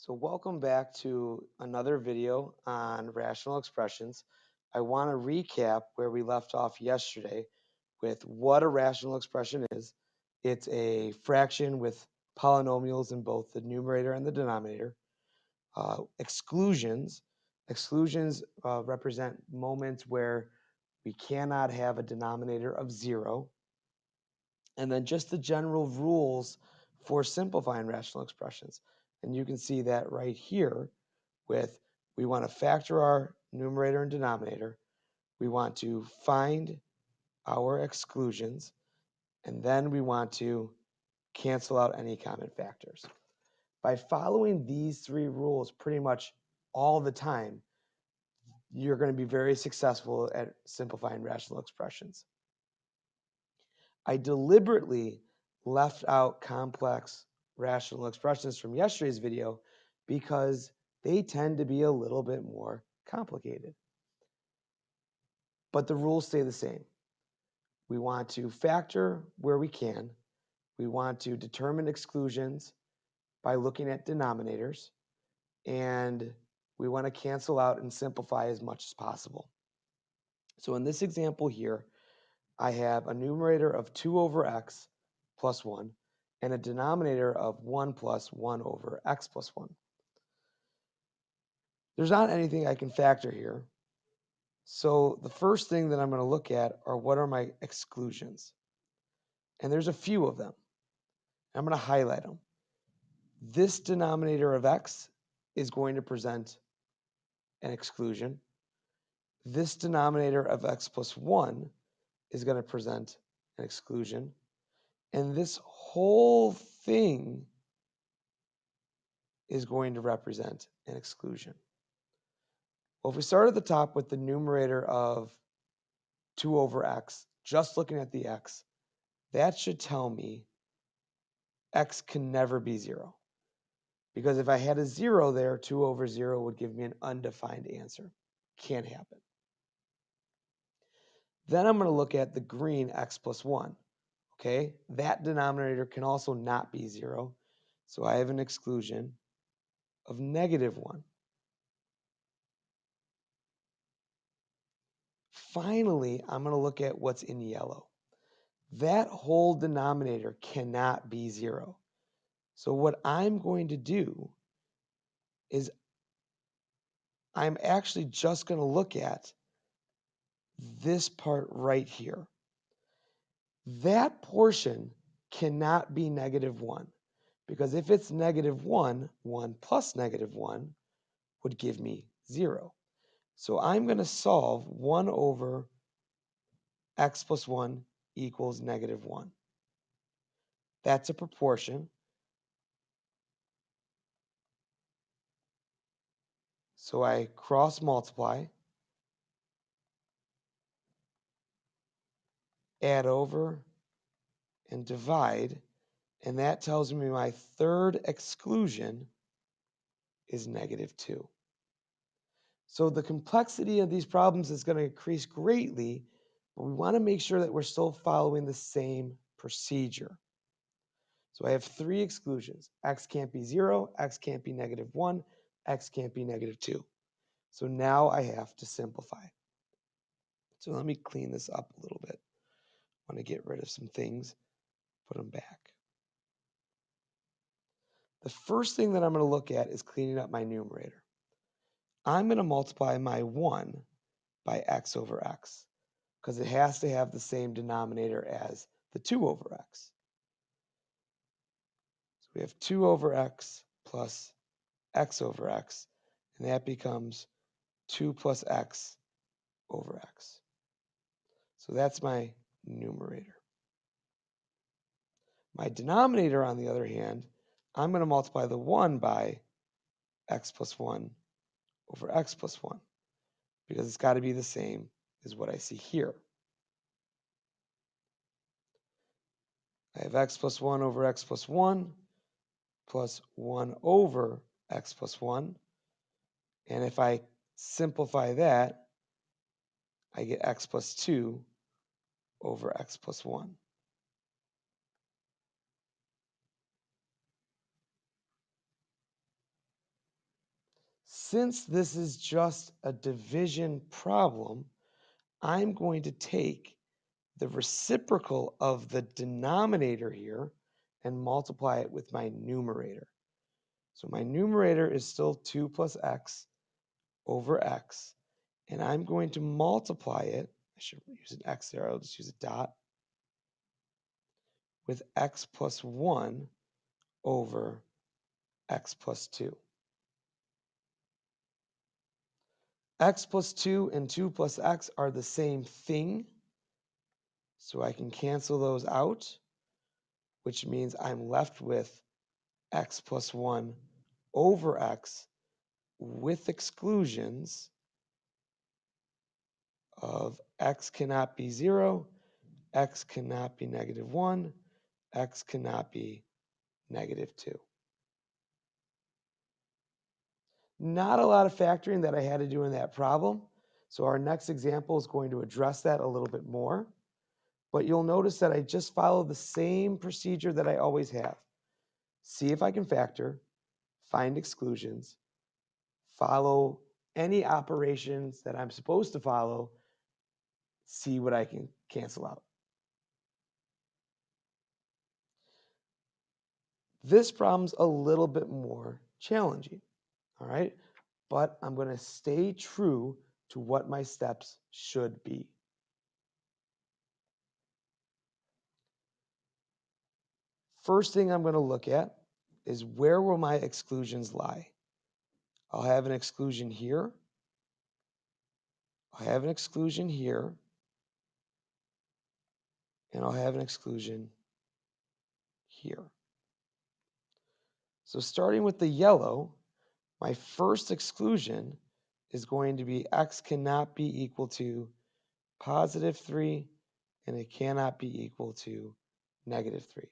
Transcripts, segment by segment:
So welcome back to another video on rational expressions. I want to recap where we left off yesterday with what a rational expression is. It's a fraction with polynomials in both the numerator and the denominator. Exclusions represent moments where we cannot have a denominator of 0. And then just the general rules for simplifying rational expressions. And you can see that right here with we want to factor our numerator and denominator. We want to find our exclusions. And then we want to cancel out any common factors. By following these three rules pretty much all the time, you're going to be very successful at simplifying rational expressions. I deliberately left out complex rational expressions from yesterday's video because they tend to be a little bit more complicated. But the rules stay the same. We want to factor where we can. We want to determine exclusions by looking at denominators. And we want to cancel out and simplify as much as possible. So in this example here, I have a numerator of 2 over x plus 1 and a denominator of 1 plus 1 over x plus 1. There's not anything I can factor here. So the first thing that I'm going to look at are what are my exclusions. And there's a few of them. I'm going to highlight them. This denominator of x is going to present an exclusion. This denominator of x plus 1 is going to present an exclusion. And this whole thing is going to represent an exclusion. Well, if we start at the top with the numerator of 2 over x, just looking at the x, that should tell me x can never be 0. Because if I had a 0 there, 2 over 0 would give me an undefined answer. Can't happen. Then I'm going to look at the green x plus 1. Okay, that denominator can also not be 0. So I have an exclusion of negative 1. Finally, I'm going to look at what's in yellow. That whole denominator cannot be 0. So what I'm going to do is I'm actually just going to look at this part right here. That portion cannot be negative 1, because if it's negative 1, 1 plus negative 1 would give me 0. So I'm going to solve 1 over x plus 1 equals negative 1. That's a proportion. So I cross multiply, add over, and divide, and that tells me my third exclusion is negative 2. So the complexity of these problems is going to increase greatly, but we want to make sure that we're still following the same procedure. So I have 3 exclusions. X can't be 0, x can't be negative 1, x can't be negative 2. So now I have to simplify. So let me clean this up a little bit. I want to get rid of some things, put them back. The first thing that I'm going to look at is cleaning up my numerator. I'm going to multiply my 1 by x over x, because it has to have the same denominator as the 2 over x. So we have 2 over x plus x over x, and that becomes 2 plus x over x. So that's my numerator. My denominator, on the other hand, I'm going to multiply the 1 by x plus 1 over x plus 1, because it's got to be the same as what I see here. I have x plus 1 over x plus 1 plus 1 over x plus 1. And if I simplify that, I get x plus 2 over x plus 1. since this is just a division problem, I'm going to take the reciprocal of the denominator here and multiply it with my numerator. So my numerator is still 2 plus x over x, and I'm going to multiply it. I should use an x there, I'll just use a dot, with x plus 1 over x plus 2. X plus 2 and 2 plus x are the same thing, so I can cancel those out, which means I'm left with x plus 1 over x with exclusions of x cannot be 0, x cannot be negative 1, x cannot be negative 2. Not a lot of factoring that I had to do in that problem, so our next example is going to address that a little bit more. But you'll notice that I just follow the same procedure that I always have. See if I can factor, find exclusions, follow any operations that I'm supposed to follow, see what I can cancel out. This problem's a little bit more challenging, all right? But I'm going to stay true to what my steps should be. First thing I'm going to look at is where will my exclusions lie? I'll have an exclusion here. I'll have an exclusion here. And I'll have an exclusion here. So starting with the yellow, my first exclusion is going to be x cannot be equal to positive 3, and it cannot be equal to negative 3,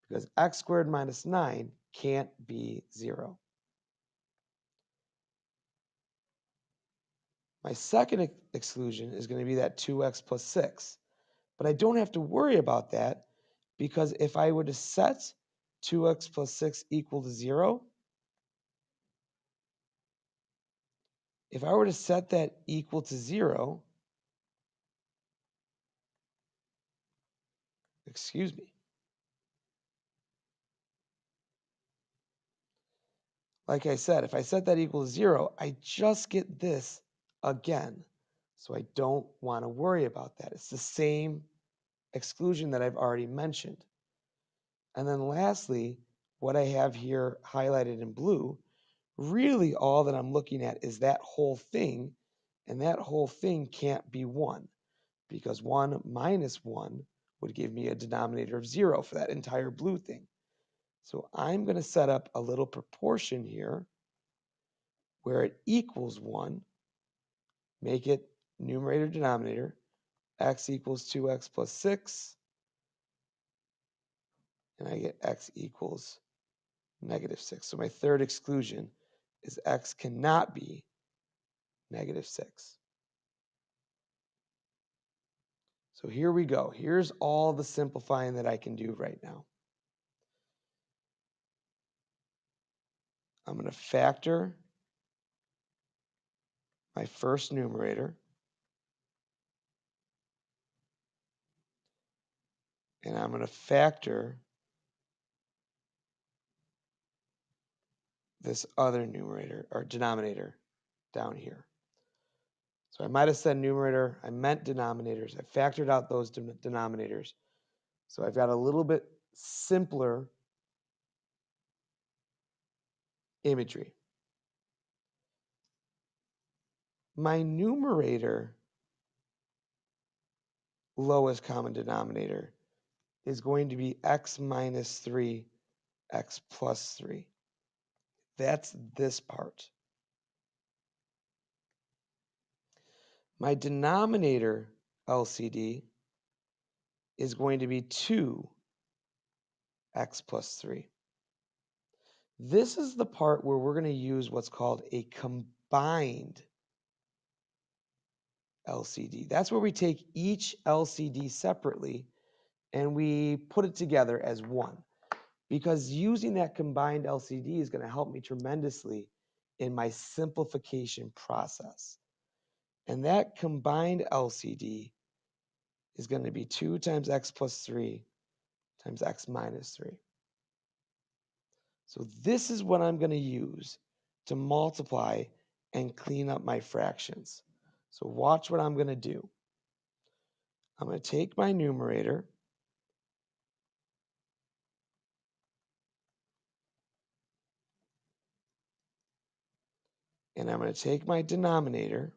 because x squared minus 9 can't be 0. My second exclusion is going to be that 2x plus 6, but I don't have to worry about that, because if I were to set 2x plus 6 equal to 0, if I were to set that equal to 0, excuse me, like I said, if I set that equal to 0, I just get this again. So I don't want to worry about that. It's the same exclusion that I've already mentioned. And then lastly, what I have here highlighted in blue, really all that I'm looking at is that whole thing, and that whole thing can't be 1, because 1 minus 1 would give me a denominator of 0 for that entire blue thing. So I'm going to set up a little proportion here where it equals 1, make it numerator denominator, x equals 2x plus 6, and I get x equals negative 6. So my third exclusion is x cannot be negative 6. So here we go. Here's all the simplifying that I can do right now. I'm going to factor my first numerator, and I'm going to factor this other numerator or denominator down here. So I might have said numerator, I meant denominators. I factored out those denominators. So I've got a little bit simpler imagery. My numerator lowest common denominator is going to be x minus 3, x plus 3. That's this part. My denominator LCD is going to be 2 x plus 3. This is the part where we're going to use what's called a combined LCD. That's where we take each LCD separately and we put it together as one. Because using that combined LCD is going to help me tremendously in my simplification process. And that combined LCD is going to be 2 times x plus 3 times x minus 3. So this is what I'm going to use to multiply and clean up my fractions. So watch what I'm going to do. I'm going to take my numerator, and I'm going to take my denominator,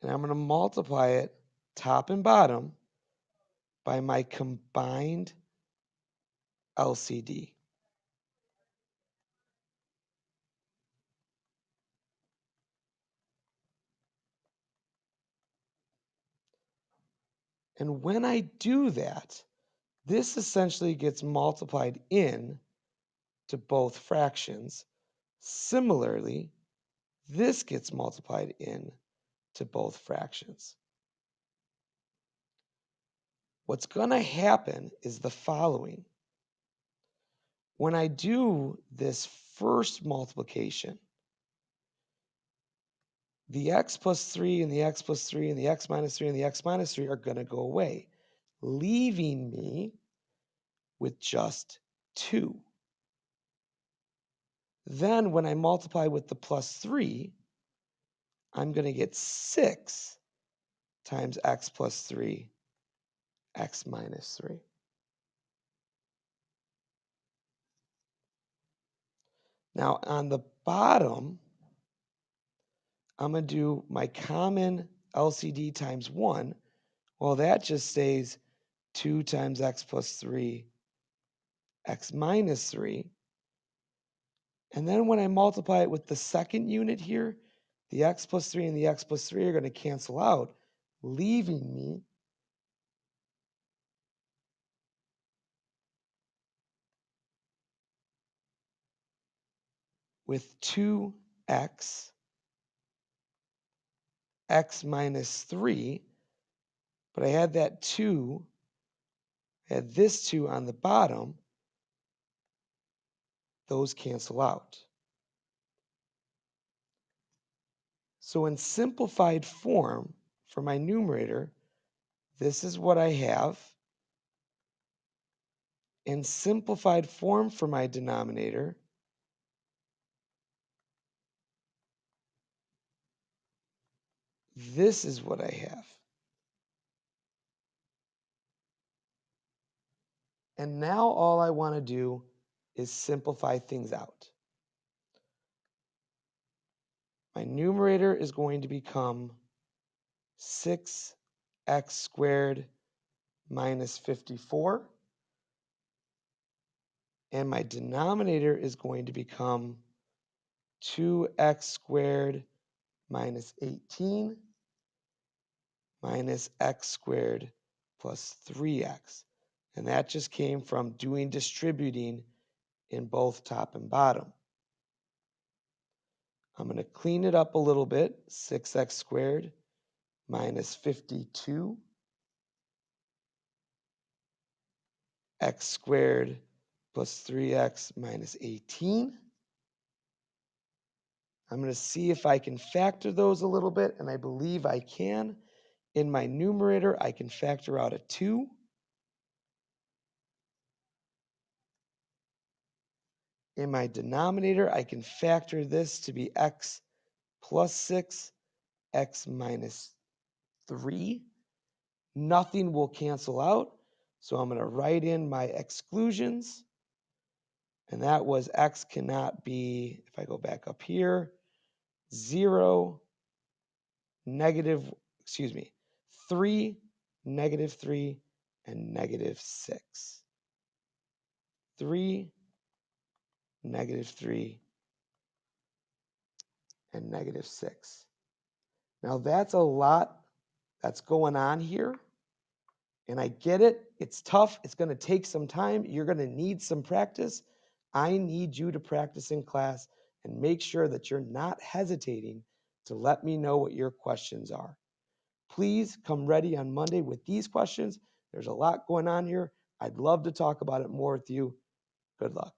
and I'm going to multiply it top and bottom by my combined LCD. And when I do that, this essentially gets multiplied in to both fractions. Similarly, this gets multiplied in to both fractions. What's going to happen is the following. When I do this first multiplication, the x plus 3 and the x plus 3 and the x minus 3 and the x minus 3 are going to go away, leaving me with just 2. Then when I multiply with the plus 3, I'm going to get 6 times x plus 3, x minus 3. Now on the bottom, I'm going to do my common LCD times 1. Well, that just stays 2 times x plus 3, x minus 3. And then when I multiply it with the second unit here, the x plus 3 and the x plus 3 are going to cancel out, leaving me with 2x, x minus 3, but I had that 2, I had this 2 on the bottom, those cancel out. So in simplified form for my numerator, this is what I have. In simplified form for my denominator, this is what I have. And now all I want to do is simplify things out. My numerator is going to become 6x squared minus 54. And my denominator is going to become 2x squared minus 18 minus x squared plus 3x. And that just came from doing distributing in both top and bottom. I'm going to clean it up a little bit. 6x squared minus 52 x squared plus 3x minus 18. I'm going to see if I can factor those a little bit, and I believe I can. In my numerator, I can factor out a 2. In my denominator, I can factor this to be x plus 6, x minus 3. Nothing will cancel out, so I'm going to write in my exclusions. And that was x cannot be, if I go back up here, 0, negative, 3, negative 3, and negative 6. 3, negative 3, and negative 6. Now that's a lot that's going on here. And I get it. It's tough. It's going to take some time. You're going to need some practice. I need you to practice in class and make sure that you're not hesitating to let me know what your questions are. Please come ready on Monday with these questions. There's a lot going on here. I'd love to talk about it more with you. Good luck.